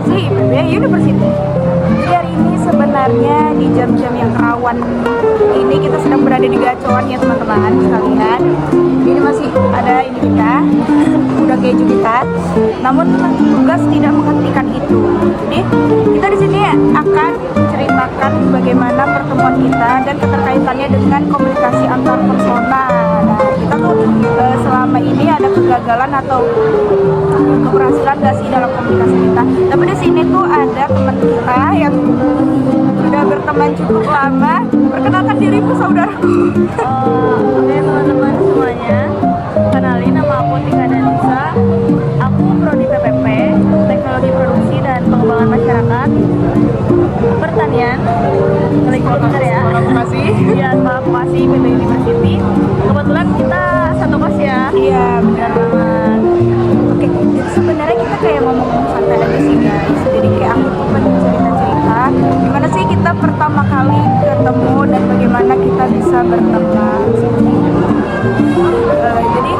Komunikasi IPB University. Jadi hari ini sebenarnya di jam-jam yang rawan ini kita sedang berada di gacoan ya teman-teman sekalian. Ini masih ada ini kita, udah keju kita. Namun tugas tidak menghentikan itu. Jadi kita di sini akan ceritakan bagaimana pertemuan kita dan keterkaitannya dengan komunikasi antar persona. Nah, kita tuh selama ini ada kegagalan atau keberhasilan gak sih dalam komunikasi kita. Tapi di sini tuh ada teman kita yang sudah berteman cukup lama. Perkenalkan dirimu saudaraku. Oke teman-teman semuanya, kenalin nama aku Tika Danisa. Aku prodi PPP, Teknologi Produksi dan Pengembangan Masyarakat, Pertanian. Bener ya? Makasih. Iya, Sekolah Vokasi IPB University. Kebetulan kita satu kelas ya. Iya benar banget. Oke, jadi sebenarnya kita kayak ngomong-ngomong santai aja sih guys. Jadi kayak aku tuh pengen cerita-cerita gimana sih kita pertama kali ketemu dan bagaimana kita bisa berteman. Jadi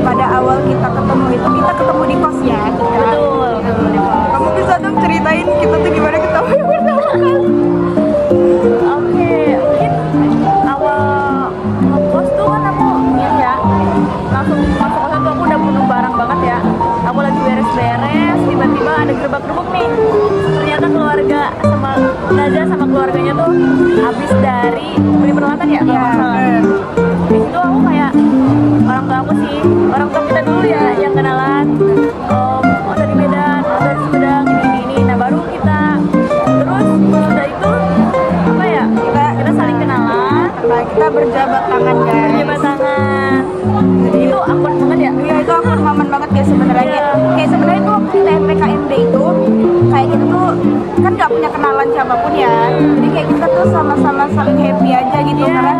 pada awal kita ketemu itu kita ketemu di kos ya. Betul, ketemu di kos. Kamu bisa dong ceritain kita tuh gimana ketemu pertama kali? Oke, mungkin awal ngekos tuh kan aku ya langsung masuk kosan tuh aku udah penuh barang banget ya. Aku lagi beres-beres, tiba-tiba ada gerobak-gerobak nih. Ternyata keluarga sama Naza sama keluarganya tuh habis dari beli peralatan ya kalau nggak salah. Di situ aku kayak orang tua aku sih, orang tua kita dulu ya yang kenalan. Oh dari Medan, oh dari Sumedang, ini. Nah baru kita terus sudah itu apa ya? Kita saling kenalan. Nah, kita berjabat tangan guys. Berjabat tangan. Jadi itu akur banget ya. Iya itu akur momen banget ya sebenarnya. Iya. Kayak sebenarnya tuh waktu kita MPKMB itu kayak gitu tuh kan nggak punya kenalan siapapun ya. Jadi kayak kita tuh sama-sama saling happy aja gitu Iya. karena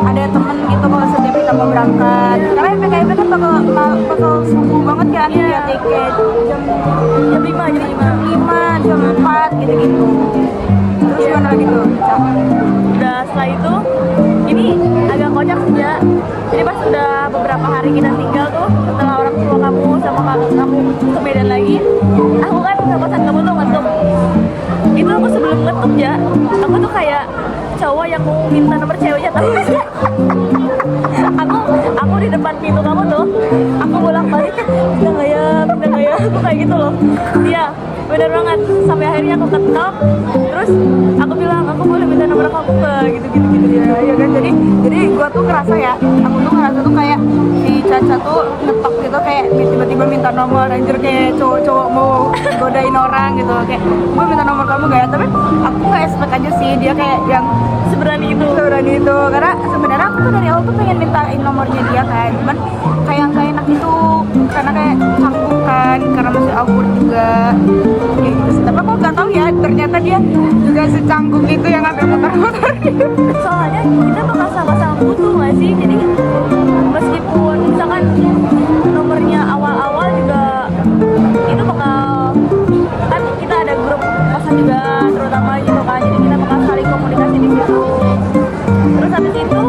ada temen gitu kalau setiap kita mau berangkat. Karena MPKMB kan bakal subuh banget kan Iya. ya tiket jam Jam 5 jadi 5. 5 jam 4 gitu-gitu. Terus Iya. gimana lagi tuh? Cak? Udah setelah itu ini agak kocak sih ya. Jadi pas udah beberapa hari kita tinggal tuh setelah orang tua kamu sama kakak kamu ke Medan lagi, aku kan ke kosan kamu tuh ngetuk. Itu aku sebelum ngetuk ya, aku tuh kayak cowok yang mau minta nomor ceweknya tapi aku di depan pintu kamu tuh aku bolak-balik pindah nggak ya aku kayak gitu loh. Iya bener banget sampai akhirnya aku ketok terus aku bilang aku boleh minta nomor kamu ke gitu Ya kan jadi gua tuh ngerasa ya, aku tuh ngerasa tuh kayak si Caca tuh ngetok gitu kayak tiba-tiba minta nomor anjir kayak cowok-cowok mau godain orang gitu kayak gua minta nomor kamu gak ya, tapi aku nggak expect aja sih dia kayak yang seberani itu. karena sebenarnya aku tuh dari awal tuh pengen mintain nomornya dia kan, cuman kayak nggak enak gitu karena kayak canggung kan karena masih awkward juga kayak gitu sih. Tapi aku nggak tahu ya ternyata dia juga secanggung itu yang ngambil motor-motor. Soalnya kita bakal sama-sama butuh nggak sih, jadi meskipun misalkan nomornya awal-awal juga itu bakal kan kita ada grup kosan juga terutama gitu kan, jadi kita bakal saling komunikasi di situ. Terus habis itu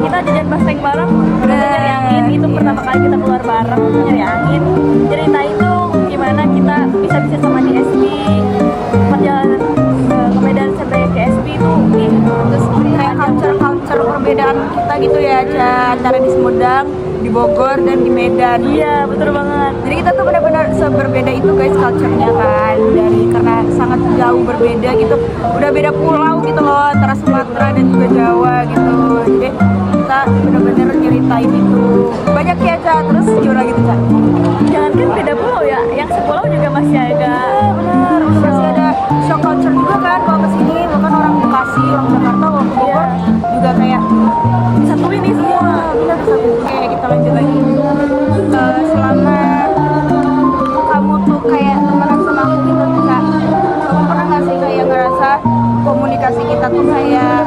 kita jajan basteng bareng, nyari angin, itu pertama kali kita keluar bareng nyari angin. Ceritain tuh gimana kita bisa sama di SB, perjalanan ke Medan sampai ke SB itu Terus kayak culture perbedaan kita gitu ya, antara di Sumedang, di Bogor dan di Medan. Iya betul banget. Jadi kita tuh benar-benar seberbeda itu guys culture-nya kan, dari karena sangat jauh berbeda gitu, udah beda pulau gitu loh antara Sumatera dan juga Jawa gitu. Jadi kita benar-benar nyeritain itu banyak ya Ca. Terus gimana gitu Ca? Jangankan beda pulau ya, yang sepulau juga masih agak Benar, masih ada shock culture juga kan kalau kesini, bahkan orang Bekasi, orang Jakarta, orang Bogor juga kayak satu ini semua. Benar satu. Oke kita lanjut lagi. Selama kamu tuh kayak temenan sama aku gitu Kak, kamu pernah nggak sih kayak ngerasa komunikasi kita tuh kayak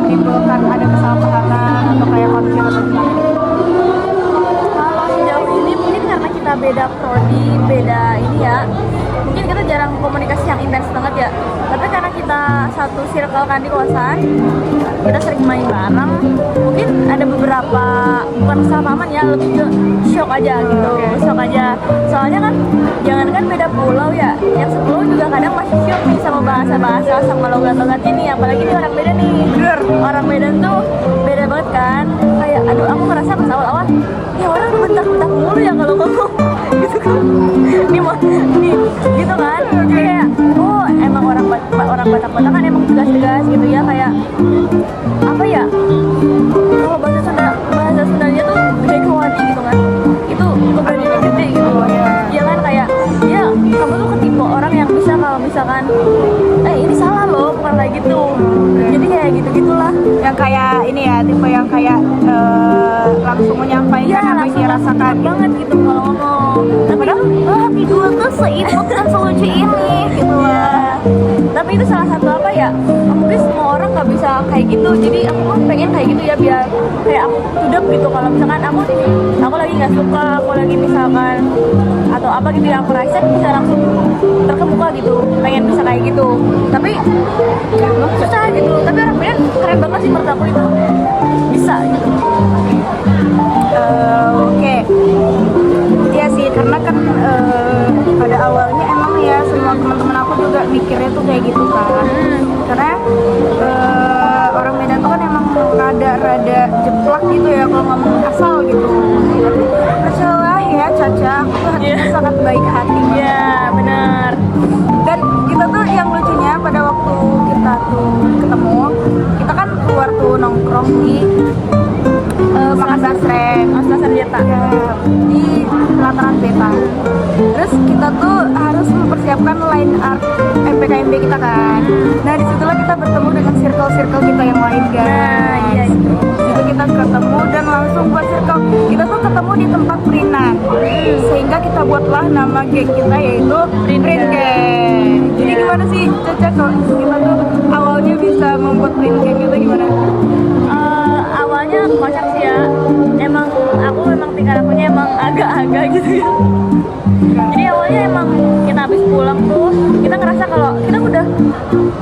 menimbulkan ada kesalahpahaman atau kayak konflik atau gimana gitu? Kalau sejauh ini mungkin karena kita beda prodi, beda ini ya, mungkin kita jarang komunikasi yang intens banget ya. Tapi karena kita satu circle kan di kosan, kita sering main bareng, mungkin ada beberapa bukan kesalahpahaman ya, lebih ke shock aja gitu, shock aja. Soalnya kan jangankan beda pulau ya, yang sepulau juga kadang masih syok nih sama bahasa-bahasa, sama logat-logat ini. Apalagi nih orang Medan nih. Bener. Orang Medan tuh beda banget kan. Kayak aduh, aku ngerasa pas awal-awal ya orang bentak-bentak mulu ya kalau ngomong gitu kan. Nih gitu kan. Kayak oh emang orang Batak-Batak kan emang tegas-tegas gitu ya, kayak apa ya? Kalau bahasa Sundanya tuh gede kewani gitu kan. Itu keberaniannya gede gitu. Ya kan kayak ya kamu tuh ketipe orang yang bisa kalau misalkan ini salah loh, bukan kayak gitu. Jadi kayak gitu-gitulah. Yang kayak ini ya, tipe yang kayak langsung menyampaikan apa yang dia rasakan banget gitu kalau ngomong. Tapi padahal hati gue tuh seimut dan selucu ini gitu lah. Tapi itu salah satu apa ya, mungkin semua orang nggak bisa kayak gitu. Jadi aku pengen kayak gitu ya, biar kayak aku tudap gitu. Kalau misalkan aku lagi nggak suka, aku lagi misalkan atau apa gitu yang aku rasa bisa langsung terkemuka gitu, pengen bisa kayak gitu. Tapi susah gitu. Tapi orang Medan keren banget sih menurut aku, itu bisa gitu. Oke. Iya sih, karena kan pada awalnya emang ya semua teman-teman aku juga mikirnya tuh kayak gitu kan. Karena orang Medan tuh kan emang rada jeplak gitu ya kalau ngomong asal gitu. Percayalah ya Caca, aku tuh hatinya sangat baik hati. Iya benar. Dan kita tuh yang lucunya pada waktu kita tuh ketemu, kita kan keluar tuh nongkrong di makan basreng, Asal Sarjeta. ya, di pelataran beta. Terus kita tuh harus mempersiapkan line art MPKMB kita kan. Nah disitulah kita bertemu dengan circle kita yang lain guys. Nah, iya. Itu kita ketemu dan langsung buat circle. Kita tuh ketemu di tempat printan. Sehingga kita buatlah nama geng kita yaitu Print Gang. Jadi gimana sih Caca kok kita tuh awalnya bisa membuat Print Gang itu gimana? Awalnya kocak sih ya, aku memang tingkah lakunya emang agak-agak gitu ya. Jadi awalnya emang kita habis pulang tuh kita ngerasa kalau kita udah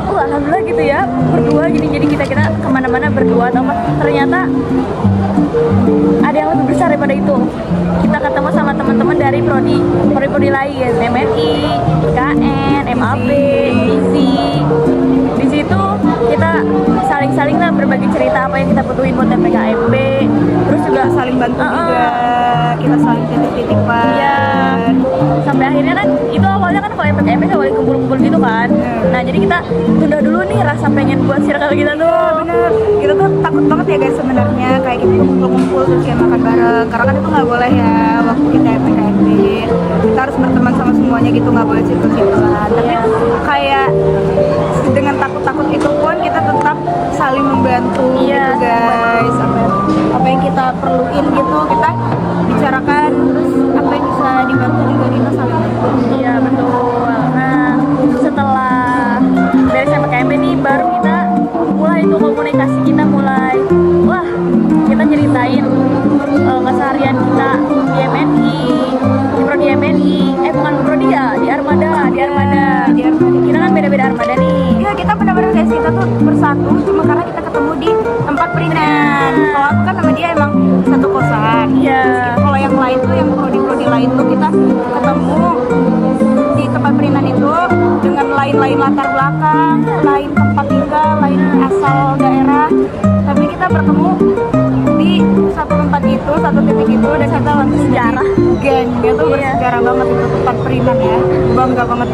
alhamdulillah gitu ya berdua, jadi kita kemana-mana berdua, atau apa ternyata ada yang lebih besar daripada itu. Kita ketemu sama teman-teman dari prodi lain, MNI, KN, MAB, ISI. Di situ kita saling lah berbagi cerita apa yang kita butuhin buat MPKMB. Terus juga Saling bantu juga, kita saling titip-titipan. Iya. Sampai akhirnya kan itu awalnya kan kalau MPKMB gak boleh kumpul-kumpul gitu kan. Nah jadi kita tunda dulu nih rasa pengen buat circle kita tuh. Bener, kita tuh takut banget ya guys sebenarnya kayak gitu kumpul-kumpul terus kayak makan bareng, karena kan itu nggak boleh ya waktu kita MPKMB. Kita harus berteman sama semuanya gitu, nggak boleh circle-circlean. Tapi kayak dengan takut-takut itu pun kita tetap saling membantu Iya. gitu guys. Apa yang kita perluin gitu kita bicarakan, terus apa yang bisa dibantu juga kita saling bantu. Iya betul. Nah setelah dari MPKMB nih baru kita mulai tuh komunikasi, kita mulai kita ceritain keseharian kita di MNI, di prodi MNI, bukan prodi ya, di Armada. Kita kan beda-beda Armada nih. Iya, kita benar-benar guys, kita tuh bersatu cuma karena kita ketemu di tempat perintan. Kalau aku kan sama dia emang satu kosan. Iya. Kalau yang lain tuh, yang prodi-prodi lain tuh kita ketemu di tempat perintan itu dengan lain-lain latar belakang, lain tempat tinggal, lain asal daerah. Tapi kita bertemu di satu tempat itu, satu titik itu, dan kita langsung Sejarah. geng. Itu bersejarah banget itu tempat perintan ya. Bangga banget.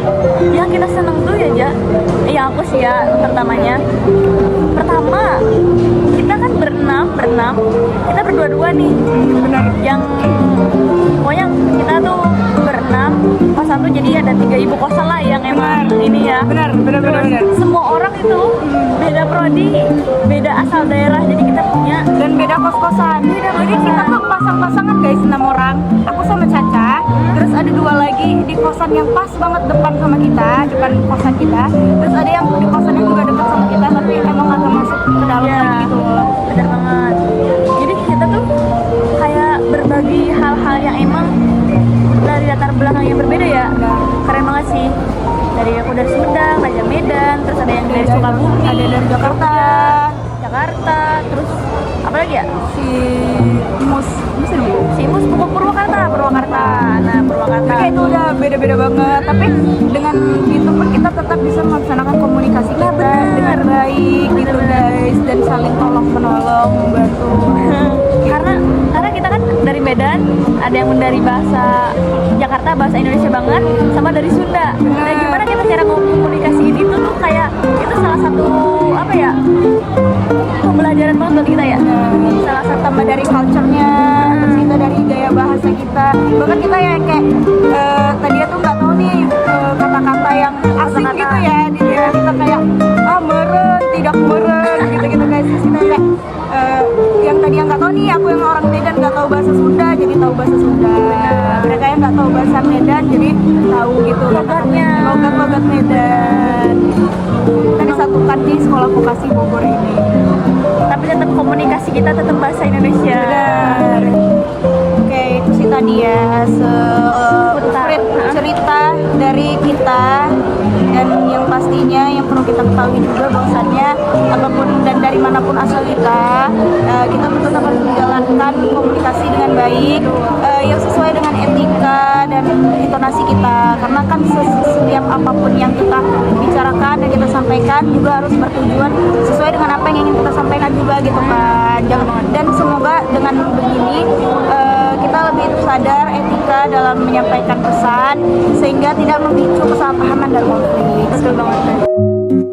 Yang kita seneng tuh ya yang aku sih ya pertamanya. Pertama kita kan berenam, kita berdua-dua nih. Benar. Yang pokoknya kita tuh berenam, pas satu jadi ada 3 ibu kosan lah yang emang ini ya. Benar. Semua orang itu beda prodi, beda asal daerah, jadi kita punya Dan beda kos-kosan. Jadi kita tuh pasang-pasangan guys, 6 orang. Aku sama Caca, terus ada 2 lagi di kosan yang pas banget depan sama kita, depan kosan kita. Terus ada yang di kosan yang juga dekat sama kita, tapi emang agak masuk ke dalam Iya. lagi gitu. bener banget. Jadi kita tuh kayak berbagi hal-hal yang emang dari latar belakang yang berbeda ya. Keren banget sih. Dari aku dari Sumedang, Raja Medan, terus ada yang dari Sukabumi, Ada dari Jakarta. terus apa lagi ya? Si Mus ini. Si Mus Purwakarta. Nah Purwakarta. Kayak itu udah beda-beda banget. Tapi dengan itu pun kita tetap bisa melaksanakan komunikasi kita dengan baik gitu guys, dan saling tolong menolong, membantu. Karena kita kan dari Medan, ada yang dari bahasa Jakarta, bahasa Indonesia banget, sama dari Sunda. Nah, gimana kita cara komunikasiin itu tuh kayak itu salah satu apa ya? Pembelajaran banget buat kita ya. Salah satu tambah dari culture-nya, terus kita dari gaya bahasa kita. Bahkan kita yang kayak tadinya tuh nggak tahu nih kata-kata yang asing gitu ya, di daerah kita kayak meren, tidak meren gitu-gitu guys. Terus kita kayak yang tadi yang nggak tahu nih, aku yang orang Medan nggak tahu bahasa Sunda jadi tahu bahasa Sunda. Mereka yang nggak tahu bahasa Medan jadi tahu gitu Logatnya. logat Medan. Kita disatukan di sekolah vokasi Bogor ini. Tapi tetap komunikasi kita tetap bahasa Indonesia. Benar. Oke, itu sih tadi ya Putar. cerita dari kita, dan yang pastinya yang perlu kita ketahui juga bahwasannya apapun dan dari manapun asal kita tetap harus menjalankan komunikasi dengan baik, yang sesuai dengan etika dan intonasi kita, karena kan setiap apapun yang kita bicarakan dan kita sampaikan juga harus bertujuan sesuai dengan apa yang ingin kita sampaikan juga gitu kan. Dan semoga dengan begini kita lebih sadar etika dalam menyampaikan pesan sehingga tidak memicu kesalahpahaman dan konflik. Betul banget.